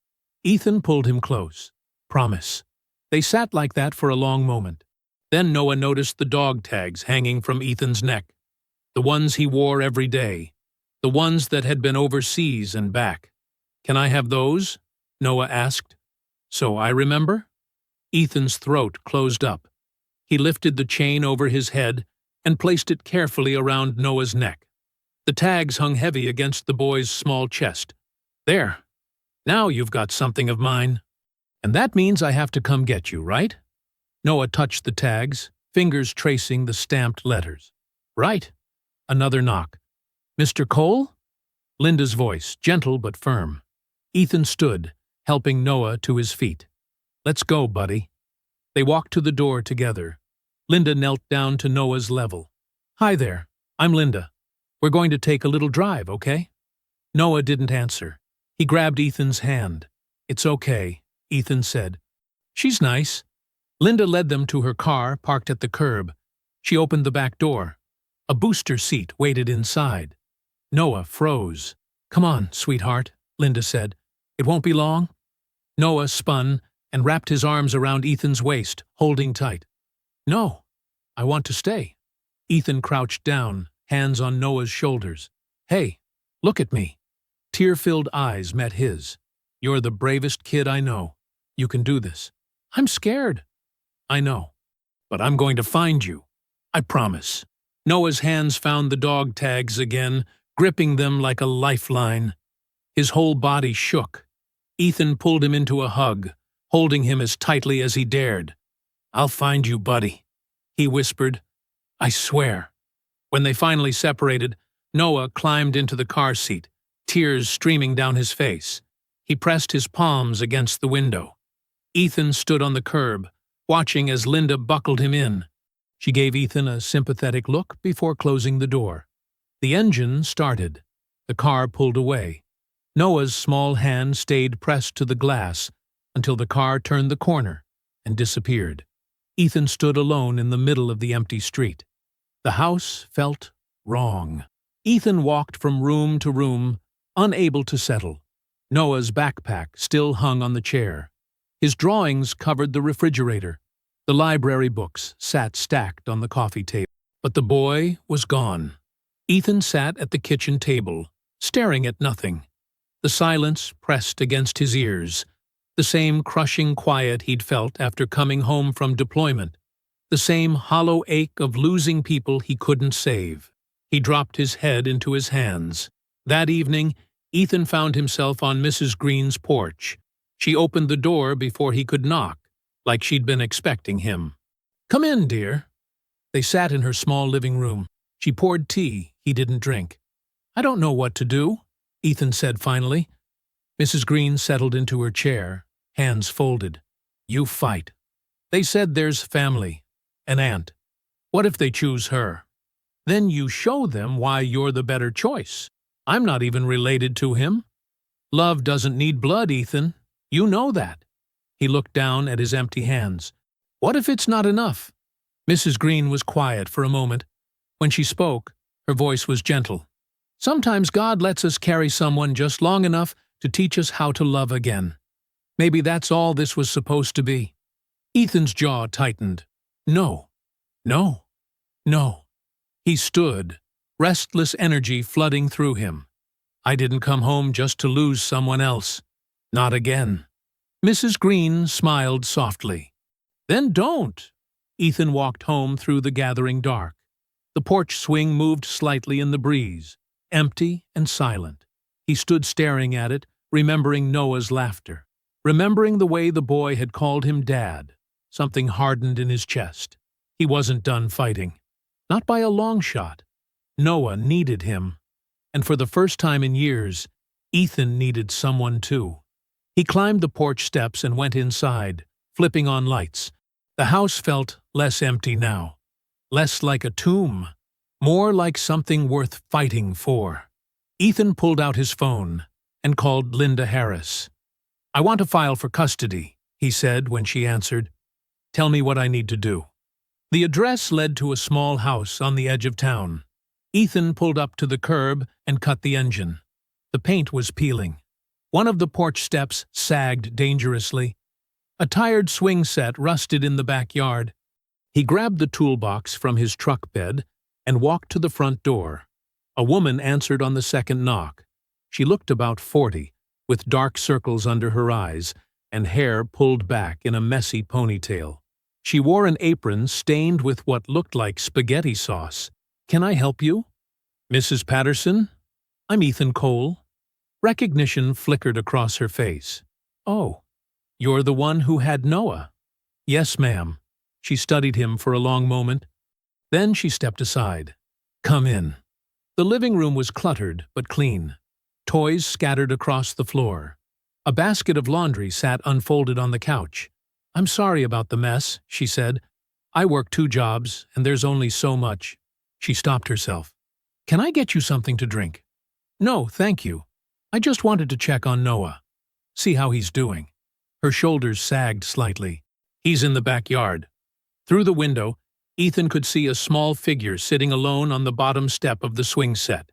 Ethan pulled him close. Promise. They sat like that for a long moment. Then Noah noticed the dog tags hanging from Ethan's neck. The ones he wore every day. The ones that had been overseas and back. Can I have those? Noah asked. So I remember? Ethan's throat closed up. He lifted the chain over his head and placed it carefully around Noah's neck. The tags hung heavy against the boy's small chest. There. Now you've got something of mine. And that means I have to come get you, right? Noah touched the tags, fingers tracing the stamped letters. Right. Another knock. Mr. Cole? Linda's voice, gentle but firm. Ethan stood, helping Noah to his feet. Let's go, buddy. They walked to the door together. Linda knelt down to Noah's level. Hi there. I'm Linda. We're going to take a little drive, okay? Noah didn't answer. He grabbed Ethan's hand. It's okay, Ethan said. She's nice. Linda led them to her car, parked at the curb. She opened the back door. A booster seat waited inside. Noah froze. Come on, sweetheart, Linda said. It won't be long. Noah spun and wrapped his arms around Ethan's waist, holding tight. No, I want to stay. Ethan crouched down, hands on Noah's shoulders. Hey, look at me. Tear-filled eyes met his. You're the bravest kid I know. You can do this. I'm scared. I know. But I'm going to find you. I promise. Noah's hands found the dog tags again, gripping them like a lifeline. His whole body shook. Ethan pulled him into a hug, holding him as tightly as he dared. I'll find you, buddy, he whispered. I swear. When they finally separated, Noah climbed into the car seat, tears streaming down his face. He pressed his palms against the window. Ethan stood on the curb, watching as Linda buckled him in. She gave Ethan a sympathetic look before closing the door. The engine started. The car pulled away. Noah's small hand stayed pressed to the glass until the car turned the corner and disappeared. Ethan stood alone in the middle of the empty street. The house felt wrong. Ethan walked from room to room, unable to settle. Noah's backpack still hung on the chair. His drawings covered the refrigerator. The library books sat stacked on the coffee table, but the boy was gone. Ethan sat at the kitchen table, staring at nothing. The silence pressed against his ears, the same crushing quiet he'd felt after coming home from deployment, the same hollow ache of losing people he couldn't save. He dropped his head into his hands. That evening, Ethan found himself on Mrs. Green's porch. She opened the door before he could knock, like she'd been expecting him. "Come in, dear." They sat in her small living room. She poured tea he didn't drink. "I don't know what to do," Ethan said finally. Mrs. Green settled into her chair, hands folded. "You fight. They said there's family, an aunt. What if they choose her? Then you show them why you're the better choice. I'm not even related to him. Love doesn't need blood, Ethan. You know that." He looked down at his empty hands. "What if it's not enough?" Mrs. Green was quiet for a moment. When she spoke, her voice was gentle. "Sometimes God lets us carry someone just long enough to teach us how to love again. Maybe that's all this was supposed to be." Ethan's jaw tightened. No, no, no. He stood, restless energy flooding through him. "I didn't come home just to lose someone else. Not again." Mrs. Green smiled softly. "Then don't." Ethan walked home through the gathering dark. The porch swing moved slightly in the breeze, empty and silent. He stood staring at it, remembering Noah's laughter, remembering the way the boy had called him Dad. Something hardened in his chest. He wasn't done fighting. Not by a long shot. Noah needed him. And for the first time in years, Ethan needed someone too. He climbed the porch steps and went inside, flipping on lights. The house felt less empty now. Less like a tomb. More like something worth fighting for. Ethan pulled out his phone and called Linda Harris. "I want to file for custody," he said when she answered. "Tell me what I need to do." The address led to a small house on the edge of town. Ethan pulled up to the curb and cut the engine. The paint was peeling. One of the porch steps sagged dangerously. A tired swing set rusted in the backyard. He grabbed the toolbox from his truck bed and walked to the front door. A woman answered on the second knock. She looked about 40, with dark circles under her eyes and hair pulled back in a messy ponytail. She wore an apron stained with what looked like spaghetti sauce. "Can I help you?" "Mrs. Patterson? I'm Ethan Cole." Recognition flickered across her face. "Oh, you're the one who had Noah." "Yes, ma'am." She studied him for a long moment. Then she stepped aside. "Come in." The living room was cluttered but clean. Toys scattered across the floor. A basket of laundry sat unfolded on the couch. "I'm sorry about the mess," she said. "I work 2 jobs, and there's only so much." She stopped herself. "Can I get you something to drink?" "No, thank you. I just wanted to check on Noah. See how he's doing." Her shoulders sagged slightly. "He's in the backyard." Through the window, Ethan could see a small figure sitting alone on the bottom step of the swing set.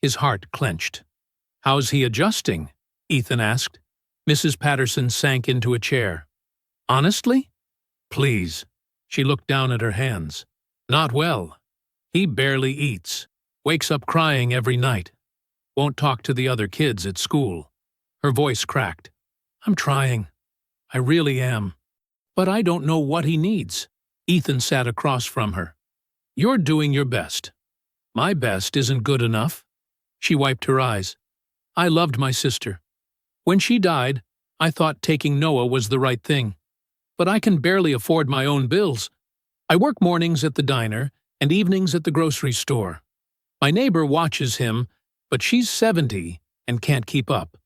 His heart clenched. "How's he adjusting?" Ethan asked. Mrs. Patterson sank into a chair. "Honestly?" "Please." She looked down at her hands. "Not well. He barely eats. Wakes up crying every night. Won't talk to the other kids at school." Her voice cracked. "I'm trying. I really am. But I don't know what he needs." Ethan sat across from her. "You're doing your best. My best isn't good enough." She wiped her eyes. "I loved my sister. When she died, I thought taking Noah was the right thing. But I can barely afford my own bills. I work mornings at the diner and evenings at the grocery store. My neighbor watches him, but she's 70 and can't keep up.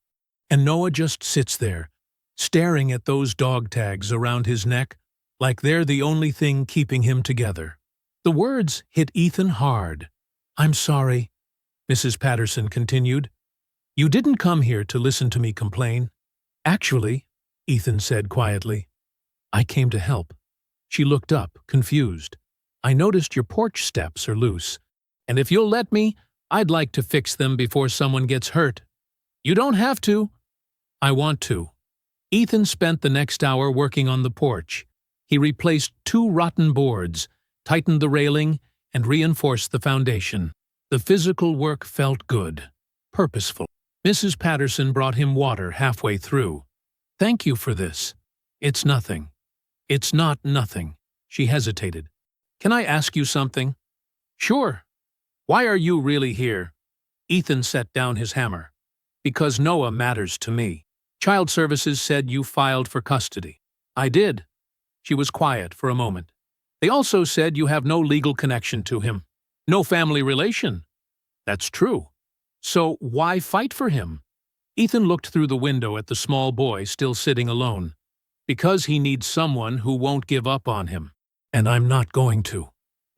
And Noah just sits there, staring at those dog tags around his neck like they're the only thing keeping him together." The words hit Ethan hard. "I'm sorry," Mrs. Patterson continued. "You didn't come here to listen to me complain." "Actually," Ethan said quietly, "I came to help." She looked up, confused. "I noticed your porch steps are loose, and if you'll let me, I'd like to fix them before someone gets hurt." "You don't have to." "I want to." Ethan spent the next hour working on the porch. He replaced 2 rotten boards, tightened the railing, and reinforced the foundation. The physical work felt good, purposeful. Mrs. Patterson brought him water halfway through. "Thank you for this." "It's nothing." "It's not nothing." She hesitated. "Can I ask you something?" "Sure." "Why are you really here?" Ethan set down his hammer. "Because Noah matters to me. Child Services said you filed for custody." "I did." She was quiet for a moment. "They also said you have no legal connection to him. No family relation." "That's true. So why fight for him?" Ethan looked through the window at the small boy still sitting alone. "Because he needs someone who won't give up on him. And I'm not going to."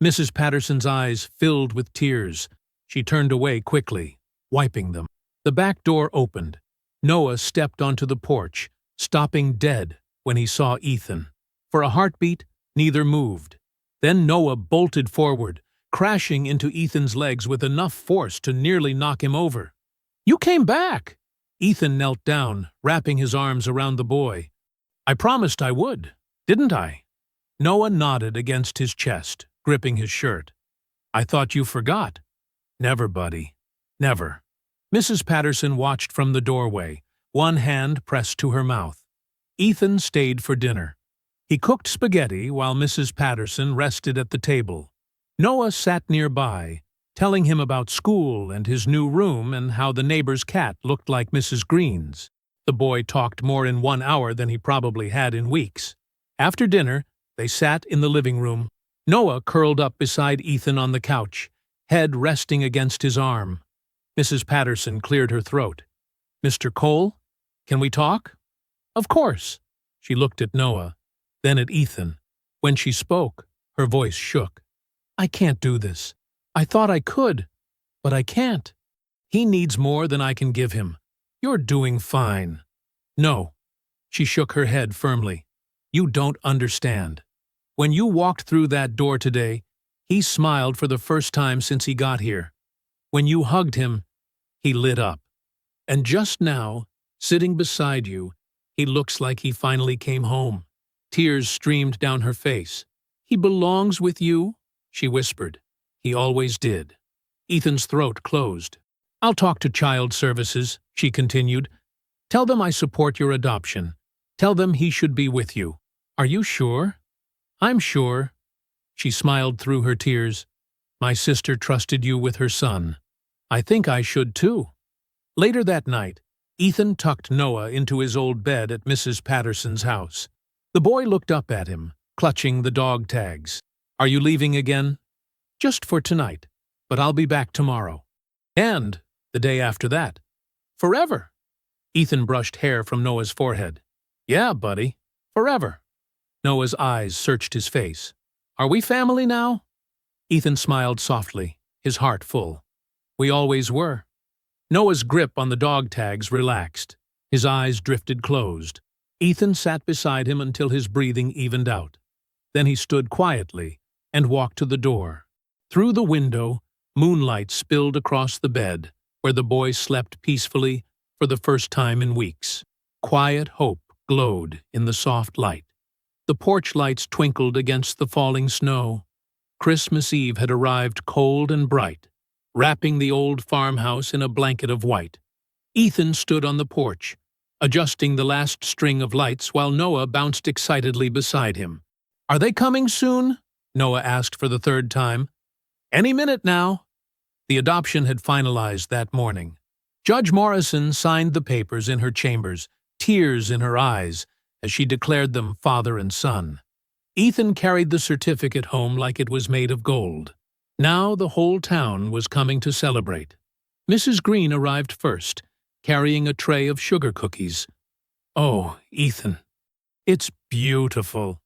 Mrs. Patterson's eyes filled with tears. She turned away quickly, wiping them. The back door opened. Noah stepped onto the porch, stopping dead when he saw Ethan. For a heartbeat, neither moved. Then Noah bolted forward, crashing into Ethan's legs with enough force to nearly knock him over. "You came back!" Ethan knelt down, wrapping his arms around the boy. "I promised I would, didn't I?" Noah nodded against his chest, gripping his shirt. "I thought you forgot." "Never, buddy. Never." Mrs. Patterson watched from the doorway, one hand pressed to her mouth. Ethan stayed for dinner. He cooked spaghetti while Mrs. Patterson rested at the table. Noah sat nearby, telling him about school and his new room and how the neighbor's cat looked like Mrs. Green's. The boy talked more in 1 hour than he probably had in weeks. After dinner, they sat in the living room. Noah curled up beside Ethan on the couch, head resting against his arm. Mrs. Patterson cleared her throat. "Mr. Cole, can we talk?" "Of course." She looked at Noah, then at Ethan. When she spoke, her voice shook. "I can't do this. I thought I could, but I can't. He needs more than I can give him. You're doing fine." "No." She shook her head firmly. "You don't understand. When you walked through that door today, he smiled for the first time since he got here. When you hugged him, he lit up. And just now, sitting beside you, he looks like he finally came home." Tears streamed down her face. "He belongs with you," she whispered. "He always did." Ethan's throat closed. "I'll talk to Child Services," she continued. "Tell them I support your adoption. Tell them he should be with you." "Are you sure?" "I'm sure." She smiled through her tears. "My sister trusted you with her son. I think I should too." Later that night, Ethan tucked Noah into his old bed at Mrs. Patterson's house. The boy looked up at him, clutching the dog tags. "Are you leaving again?" "Just for tonight, but I'll be back tomorrow." "And the day after that." "Forever." Ethan brushed hair from Noah's forehead. "Yeah, buddy, forever." Noah's eyes searched his face. "Are we family now?" Ethan smiled softly, his heart full. "We always were." Noah's grip on the dog tags relaxed. His eyes drifted closed. Ethan sat beside him until his breathing evened out. Then he stood quietly and walked to the door. Through the window, moonlight spilled across the bed, where the boy slept peacefully for the first time in weeks. Quiet hope glowed in the soft light. The porch lights twinkled against the falling snow. Christmas Eve had arrived cold and bright, wrapping the old farmhouse in a blanket of white. Ethan stood on the porch, adjusting the last string of lights while Noah bounced excitedly beside him. "Are they coming soon?" Noah asked for the 3rd time. "Any minute now." The adoption had finalized that morning. Judge Morrison signed the papers in her chambers, tears in her eyes, as she declared them father and son. Ethan carried the certificate home like it was made of gold. Now the whole town was coming to celebrate. Mrs. Green arrived first, carrying a tray of sugar cookies. "Oh, Ethan, it's beautiful."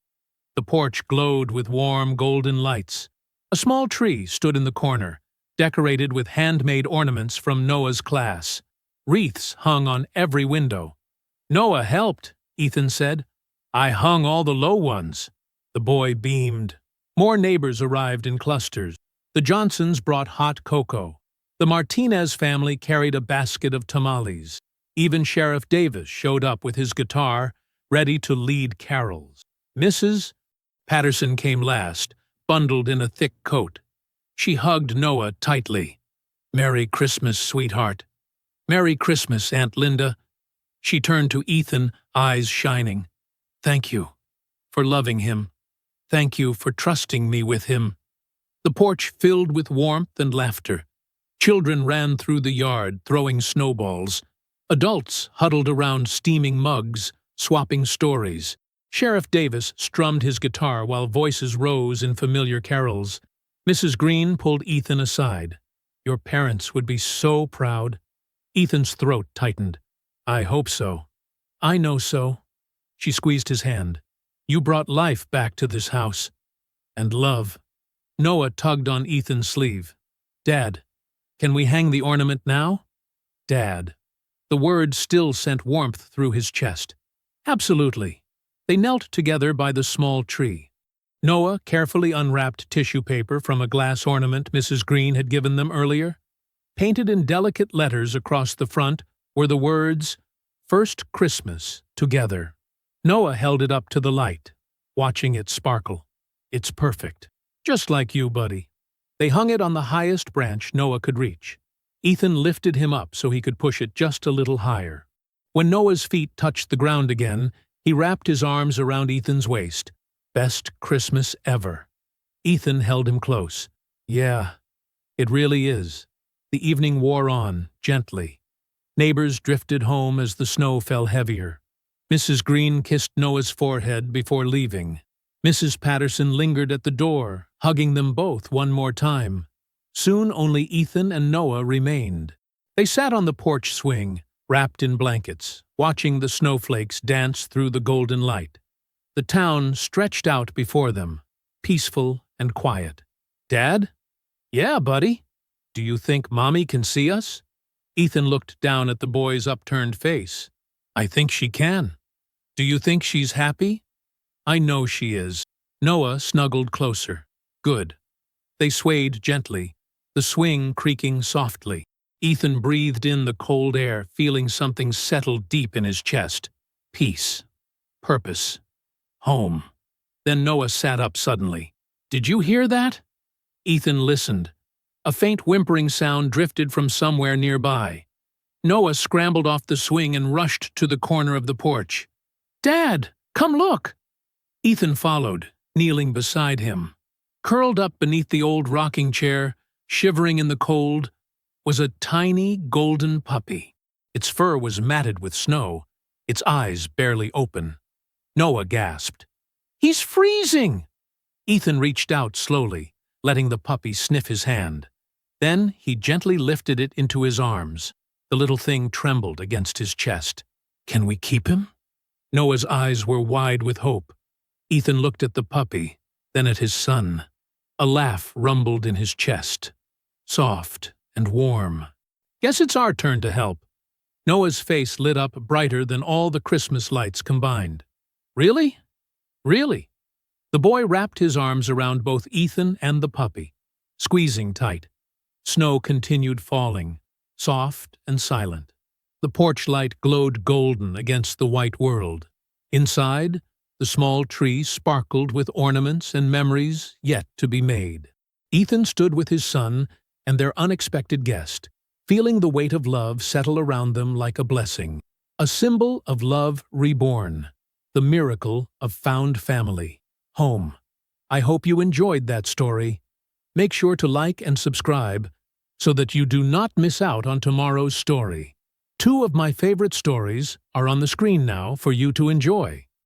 The porch glowed with warm golden lights. A small tree stood in the corner, decorated with handmade ornaments from Noah's class. Wreaths hung on every window. "Noah helped," Ethan said. "I hung all the low ones." The boy beamed. More neighbors arrived in clusters. The Johnsons brought hot cocoa. The Martinez family carried a basket of tamales. Even Sheriff Davis showed up with his guitar, ready to lead carols. Mrs. Patterson came last, bundled in a thick coat. She hugged Noah tightly. "Merry Christmas, sweetheart." "Merry Christmas, Aunt Linda." She turned to Ethan, eyes shining. "Thank you for loving him. Thank you for trusting me with him." The porch filled with warmth and laughter. Children ran through the yard, throwing snowballs. Adults huddled around steaming mugs, swapping stories. Sheriff Davis strummed his guitar while voices rose in familiar carols. Mrs. Green pulled Ethan aside. "Your parents would be so proud." Ethan's throat tightened. "I hope so. I know so." She squeezed his hand. "You brought life back to this house. And love." Noah tugged on Ethan's sleeve. "Dad, can we hang the ornament now?" "Dad." The word still sent warmth through his chest. "Absolutely." They knelt together by the small tree. Noah carefully unwrapped tissue paper from a glass ornament Mrs. Green had given them earlier. Painted in delicate letters across the front were the words, "First Christmas Together." Noah held it up to the light, watching it sparkle. "It's perfect. Just like you, buddy." They hung it on the highest branch Noah could reach. Ethan lifted him up so he could push it just a little higher. When Noah's feet touched the ground again, he wrapped his arms around Ethan's waist. "Best Christmas ever." Ethan held him close. "Yeah, it really is." The evening wore on, gently. Neighbors drifted home as the snow fell heavier. Mrs. Green kissed Noah's forehead before leaving. Mrs. Patterson lingered at the door, hugging them both one more time. Soon only Ethan and Noah remained. They sat on the porch swing, wrapped in blankets, watching the snowflakes dance through the golden light. The town stretched out before them, peaceful and quiet. "Dad?" "Yeah, buddy." "Do you think Mommy can see us?" Ethan looked down at the boy's upturned face. "I think she can." "Do you think she's happy?" "I know she is." Noah snuggled closer. "Good." They swayed gently, the swing creaking softly. Ethan breathed in the cold air, feeling something settle deep in his chest. Peace. Purpose. Home. Then Noah sat up suddenly. "Did you hear that?" Ethan listened. A faint whimpering sound drifted from somewhere nearby. Noah scrambled off the swing and rushed to the corner of the porch. "Dad, come look!" Ethan followed, kneeling beside him. Curled up beneath the old rocking chair, shivering in the cold, was a tiny golden puppy. Its fur was matted with snow, its eyes barely open. Noah gasped. "He's freezing!" Ethan reached out slowly, letting the puppy sniff his hand. Then he gently lifted it into his arms. The little thing trembled against his chest. "Can we keep him?" Noah's eyes were wide with hope. Ethan looked at the puppy, then at his son. A laugh rumbled in his chest, soft and warm. "Guess it's our turn to help." Noah's face lit up brighter than all the Christmas lights combined. "Really? Really?" The boy wrapped his arms around both Ethan and the puppy, squeezing tight. Snow continued falling, soft and silent. The porch light glowed golden against the white world. Inside, the small tree sparkled with ornaments and memories yet to be made. Ethan stood with his son and their unexpected guest, feeling the weight of love settle around them like a blessing, a symbol of love reborn, the miracle of found family, home. I hope you enjoyed that story. Make sure to like and subscribe so that you do not miss out on tomorrow's story. 2 of my favorite stories are on the screen now for you to enjoy.